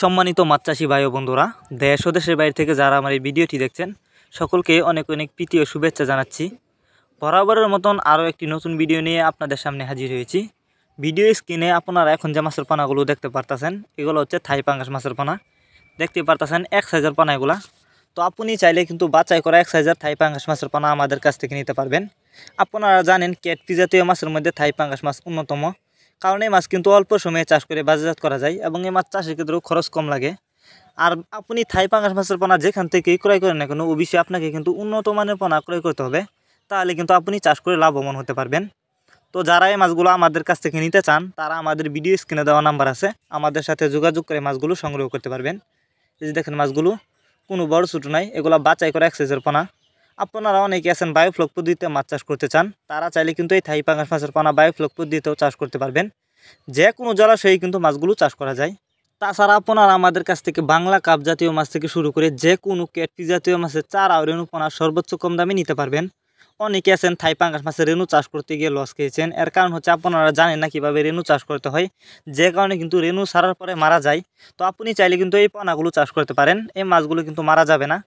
সম্মানিত মাছ চাষি ভাই ও বন্ধুরা, দেশ ও দেশের বাইরে থেকে যারা আমার এই ভিডিওটি দেখছেন সকলকে অনেক অনেক প্রীতি ও শুভেচ্ছা জানাচ্ছি। বরাবরের মতন আরও একটি নতুন ভিডিও নিয়ে আপনাদের সামনে হাজির হয়েছি। ভিডিও স্ক্রিনে আপনারা এখন যে মাছের পানাগুলো দেখতে পারতেছেন এগুলো হচ্ছে থাই পাঙ্গাস মাছের পানা। দেখতে পারতেছেন এক সাইজের পানা এগুলা। তো আপনি চাইলে কিন্তু বাছাই করা এক সাইজের থাই পাঙ্গাস মাছের পানা আমাদের কাছ থেকে নিতে পারবেন। আপনারা জানেন ক্যাটফিশ জাতীয় মাছের মধ্যে থাই পাঙ্গাস মাছ অন্যতম, কারণ এই মাছ কিন্তু অল্প সময়ে চাষ করে বাজারজাত করা যায় এবং এই মাছ চাষের ক্ষেত্রেও খরচ কম লাগে। আর আপনি থাই পাঙ্গাস মাছের পোনা যেখান থেকেই ক্রয় করেন না কেন, অবশ্যই আপনাকে কিন্তু উন্নত মানের পোনা ক্রয় করতে হবে, তাহলে কিন্তু আপনি চাষ করে লাভবান হতে পারবেন। তো যারা এই মাছগুলো আমাদের কাছ থেকে নিতে চান তারা আমাদের ভিডিও স্ক্রিনে দেওয়া নাম্বার আছে, আমাদের সাথে যোগাযোগ করে মাছগুলো সংগ্রহ করতে পারবেন। এই যে দেখেন মাছগুলো কোনো বড় ছোটো নাই, এগুলো বাছাই করা এক সাইজের পোনা। আপনারা অনেকে আছেন বায়োফ্লক পদ্ধতিতে মাছ চাষ করতে চান, তারা চাইলে কিন্তু এই থাই পাঙ্গাস মাছের পোনা বায়োফ্লক পদ্ধতিতেও চাষ করতে পারবেন। যে কোনো জলাশয়ে কিন্তু মাছগুলো চাষ করা যায়। তাছাড়া আপনারা আমাদের কাছ থেকে বাংলা কাপ জাতীয় মাছ থেকে শুরু করে যে কোনো ক্যাটফিশ জাতীয় মাছের চারা ও রেণু পোনা সর্বোচ্চ কম দামে নিতে পারবেন। অনেকে আছেন থাই পাঙ্গাস মাছের রেণু চাষ করতে গিয়ে লস খেয়েছেন, এর কারণ হচ্ছে আপনারা জানেন না কীভাবে রেণু চাষ করতে হয়, যে কারণে কিন্তু রেণু ছাড়ার পরে মারা যায়। তো আপনি চাইলে কিন্তু এই পোনাগুলো চাষ করতে পারেন, এই মাছগুলো কিন্তু মারা যাবে না।